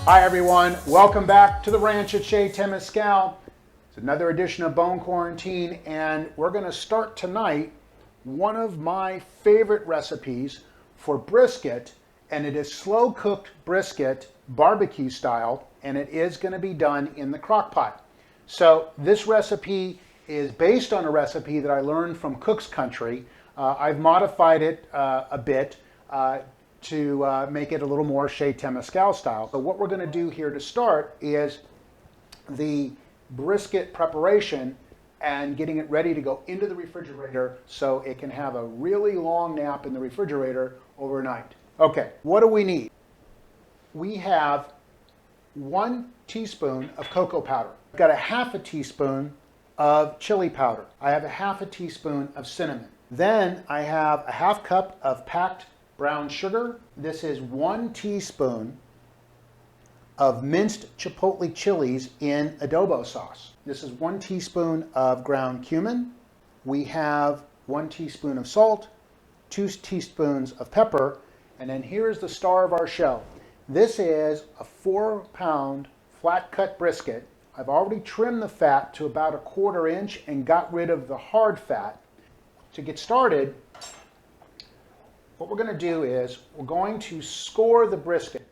Hi everyone, welcome back to the ranch at Chez Temescal. It's another edition of Bone Quarantine, and we're going to start tonight one of my favorite recipes for brisket, and it is slow cooked brisket barbecue style, and it is going to be done in the crock pot. So this recipe is based on a recipe that I learned from Cook's Country. I've modified it a bit to make it a little more Chez Temescal style. So what we're going to do here to start is the brisket preparation and getting it ready to go into the refrigerator so it can have a really long nap in the refrigerator overnight. Okay, what do we need? We have 1 teaspoon of cocoa powder. I've got a half a teaspoon of chili powder. I have a half a teaspoon of cinnamon. Then I have a half cup of packed brown sugar. This is 1 teaspoon of minced chipotle chilies in adobo sauce. This is 1 teaspoon of ground cumin. We have 1 teaspoon of salt, 2 teaspoons of pepper, and then here's the star of our show. This is a 4-pound flat cut brisket. I've already trimmed the fat to about 1/4 inch and got rid of the hard fat. To get started, what we're going to do is we're going to score the brisket.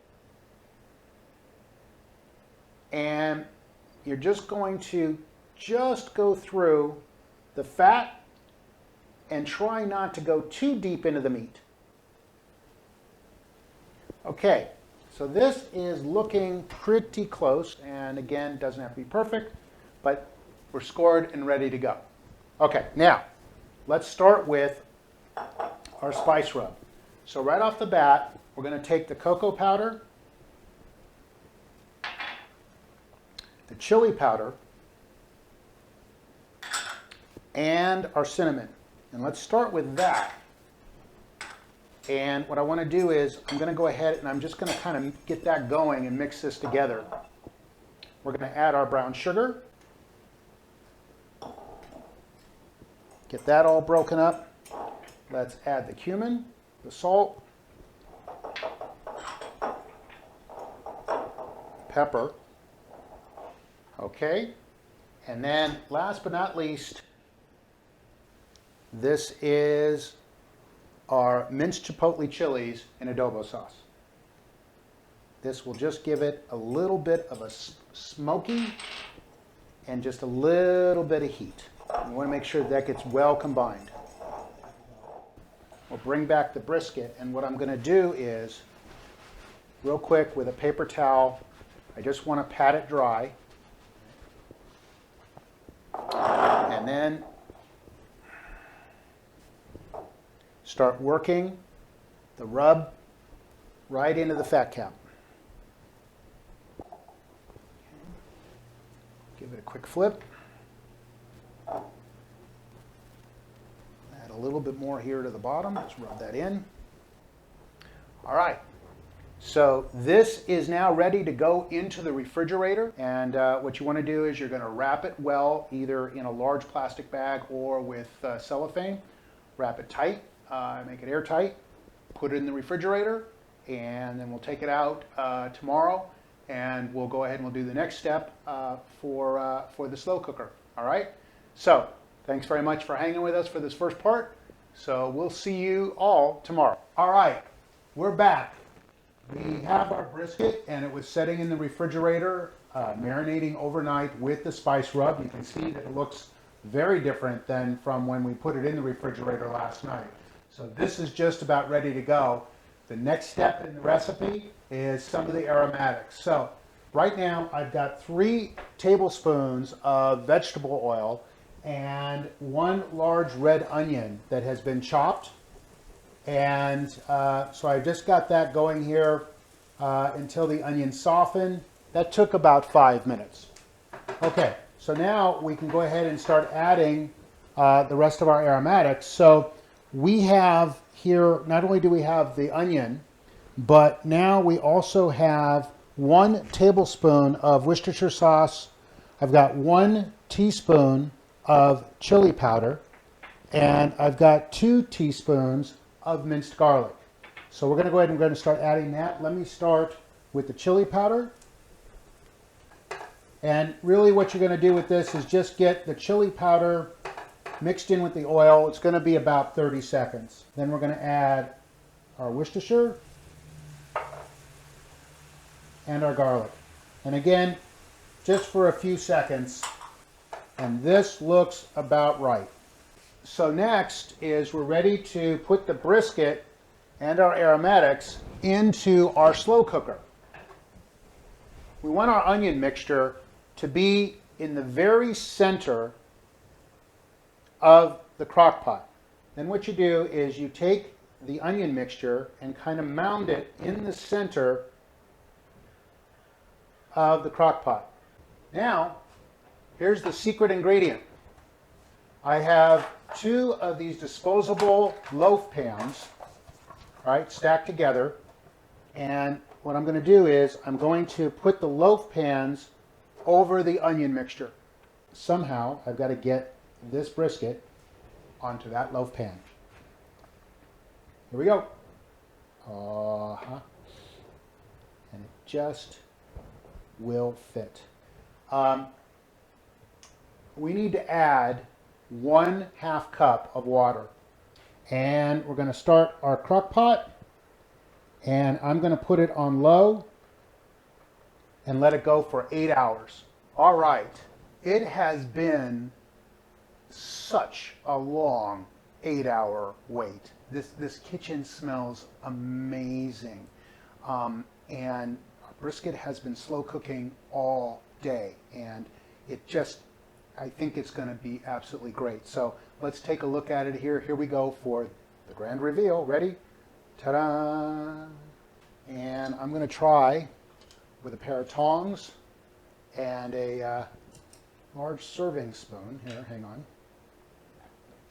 And you're just going to go through the fat and try not to go too deep into the meat. Okay, so this is looking pretty close, and again, doesn't have to be perfect, but we're scored and ready to go. Okay, now let's start with our spice rub. So right off the bat, we're going to take the cocoa powder, the chili powder, and our cinnamon. And let's start with that. And what I want to do is I'm going to go ahead and I'm just going to kind of get that going and mix this together. We're going to add our brown sugar. Get that all broken up. Let's add the cumin, the salt, pepper. Okay, and then last but not least, this is our minced chipotle chilies in adobo sauce. This will just give it a little bit of a smoky and just a little bit of heat. We want to make sure that gets well combined. We'll bring back the brisket, and what I'm going to do is, real quick with a paper towel, I just want to pat it dry. And then start working the rub right into the fat cap. Give it a quick flip. Add a little bit more here to the bottom. Just rub that in. All right. So this is now ready to go into the refrigerator, and what you want to do is you're going to wrap it well, either in a large plastic bag or with cellophane. Wrap it tight, make it airtight, put it in the refrigerator, and then we'll take it out tomorrow, and we'll go ahead and we'll do the next step for the slow cooker. All right? So thanks very much for hanging with us for this first part. So we'll see you all tomorrow. All right, we're back. We have our brisket, and it was setting in the refrigerator, marinating overnight with the spice rub. You can see that it looks very different than from when we put it in the refrigerator last night. So this is just about ready to go. The next step in the recipe is some of the aromatics. So right now I've got 3 tablespoons of vegetable oil and 1 large red onion that has been chopped. And so I've just got that going here until the onions soften. That took about 5 minutes. Okay, so now we can go ahead and start adding the rest of our aromatics. So we have here, not only do we have the onion, but now we also have 1 tablespoon of Worcestershire sauce. I've got 1 teaspoon of chili powder, and I've got 2 teaspoons of minced garlic. So we're going to go ahead and start adding that. Let me start with the chili powder. And really what you're going to do with this is just get the chili powder mixed in with the oil. It's going to be about 30 seconds. Then we're going to add our Worcestershire and our garlic. And again, just for a few seconds. And this looks about right. So next is we're ready to put the brisket and our aromatics into our slow cooker. We want our onion mixture to be in the very center of the crock pot. Then what you do is you take the onion mixture and kind of mound it in the center of the crock pot. Now, here's the secret ingredient. I have 2 of these disposable loaf pans, right, stacked together. And what I'm going to do is I'm going to put the loaf pans over the onion mixture. Somehow I've got to get this brisket onto that loaf pan. Here we go. And it just will fit. We need to add 1/2 cup of water. And we're going to start our crock pot. And I'm going to put it on low and let it go for 8 hours. All right. It has been such a long 8-hour wait. This kitchen smells amazing. And our brisket has been slow cooking all day. And it just, I think it's going to be absolutely great. So let's take a look at it here. Here we go for the grand reveal. Ready? Ta-da! And I'm going to try with a pair of tongs and a large serving spoon. Here, hang on.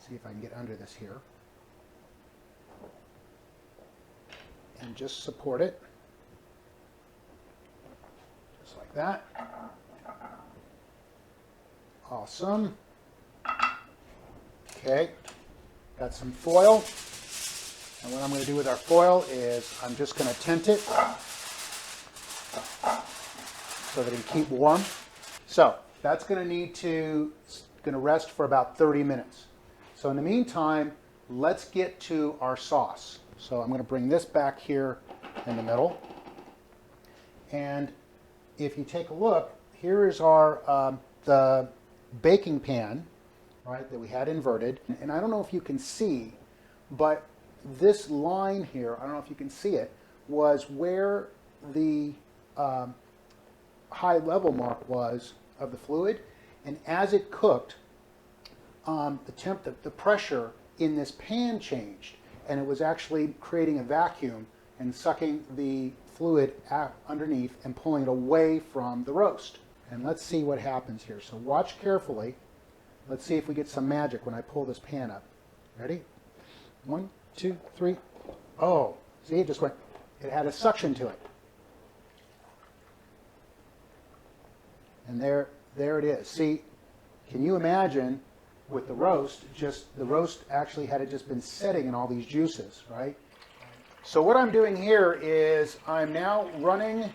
See if I can get under this here. And just support it. Just like that. Awesome. Okay, got some foil. And what I'm going to do with our foil is I'm just going to tent it so that it can keep warm. So that's going to rest for about 30 minutes. So in the meantime, let's get to our sauce. So I'm going to bring this back here in the middle. And if you take a look, here is our the baking pan, right, that we had inverted. And I don't know if you can see, but this line here, I don't know if you can see it, was where the high level mark was of the fluid. And as it cooked, the pressure in this pan changed, and it was actually creating a vacuum and sucking the fluid underneath and pulling it away from the roast. And let's see what happens here. So watch carefully. Let's see if we get some magic when I pull this pan up. Ready? 1, 2, 3. Oh, see, it just went, it had a suction to it. And there it is. See, can you imagine with the roast, the roast actually had just been setting in all these juices, right? So what I'm doing here is I'm now running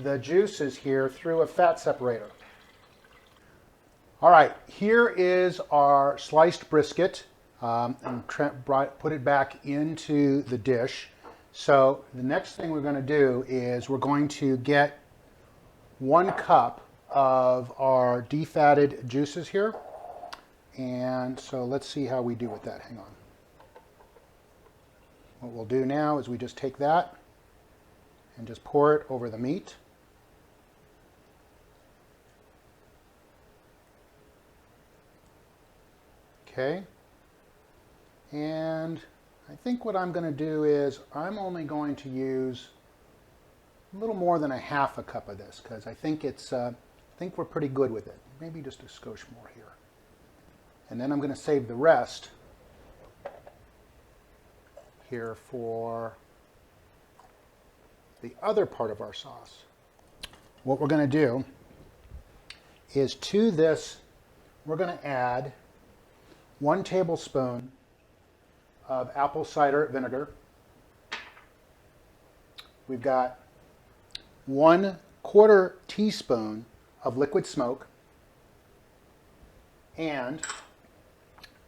the juices here through a fat separator. All right, here is our sliced brisket, and put it back into the dish. So the next thing we're going to do is we're going to get 1 cup of our defatted juices here. And so let's see how we do with that. Hang on. What we'll do now is we just take that and just pour it over the meat. Okay. And I think what I'm going to do is I'm only going to use a little more than 1/2 cup of this, because I think I think we're pretty good with it. Maybe just a skosh more here. And then I'm going to save the rest here for the other part of our sauce. What we're going to do is to this, we're going to add 1 tablespoon of apple cider vinegar. We've got 1 1/4 teaspoon of liquid smoke, and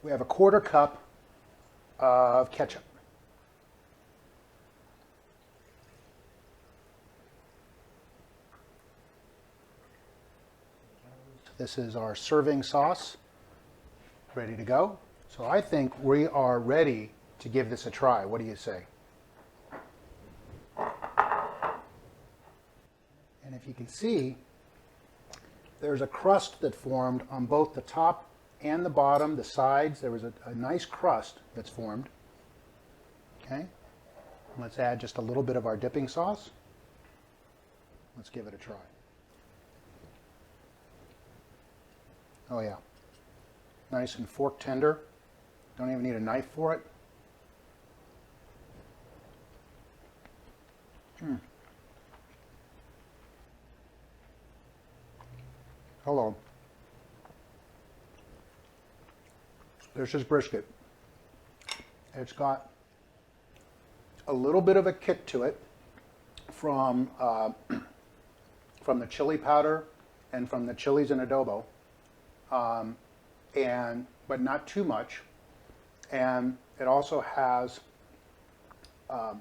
we have 1/4 cup of ketchup. This is our serving sauce, ready to go. So I think we are ready to give this a try. What do you say? And if you can see, there's a crust that formed on both the top and the bottom, the sides. There was a nice crust that's formed. Okay, let's add just a little bit of our dipping sauce. Let's give it a try. Oh yeah, nice and fork tender. Don't even need a knife for it. Hello. This is brisket. It's got a little bit of a kick to it from the chili powder and from the chilies and adobo, but not too much. And it also has a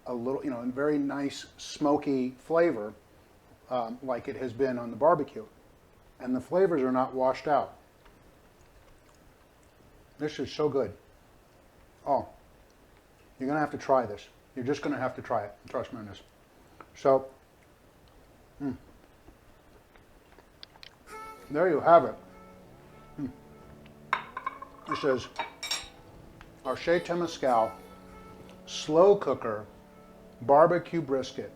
little, a very nice smoky flavor, like it has been on the barbecue. And the flavors are not washed out. This is so good. Oh, you're going to have to try this. You're just going to have to try it. Trust me on this. So, there you have it. This is our Chez Temescal Slow Cooker BBQ Brisket.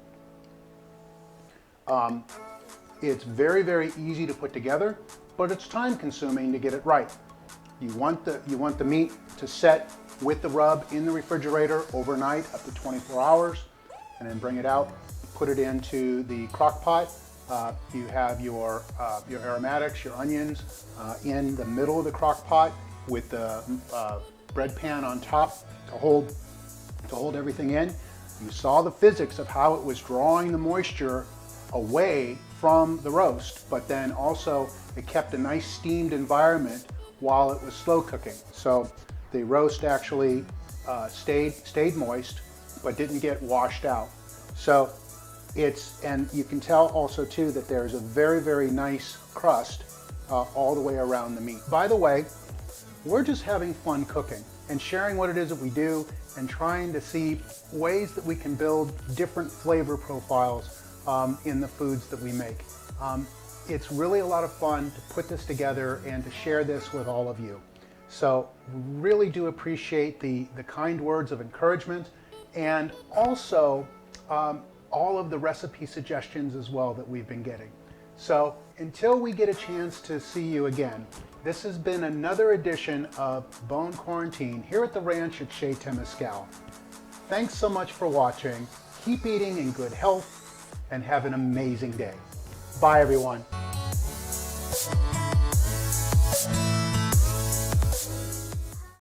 It's very, very easy to put together, but it's time consuming to get it right. You want the meat to set with the rub in the refrigerator overnight, up to 24 hours, and then bring it out, put it into the crock pot. You have your aromatics, your onions in the middle of the crock pot with the bread pan on top to hold everything in. You saw the physics of how it was drawing the moisture away from the roast, but then also it kept a nice steamed environment while it was slow cooking. So the roast actually stayed moist, but didn't get washed out. So and you can tell also too that there's a very, very nice crust all the way around the meat. By the way, we're just having fun cooking and sharing what it is that we do and trying to see ways that we can build different flavor profiles in the foods that we make. It's really a lot of fun to put this together and to share this with all of you. So really do appreciate the kind words of encouragement, and also all of the recipe suggestions as well that we've been getting. So until we get a chance to see you again, this has been another edition of Bone Quarantine here at the ranch at Chez Temescal. Thanks so much for watching. Keep eating in good health and have an amazing day. Bye everyone.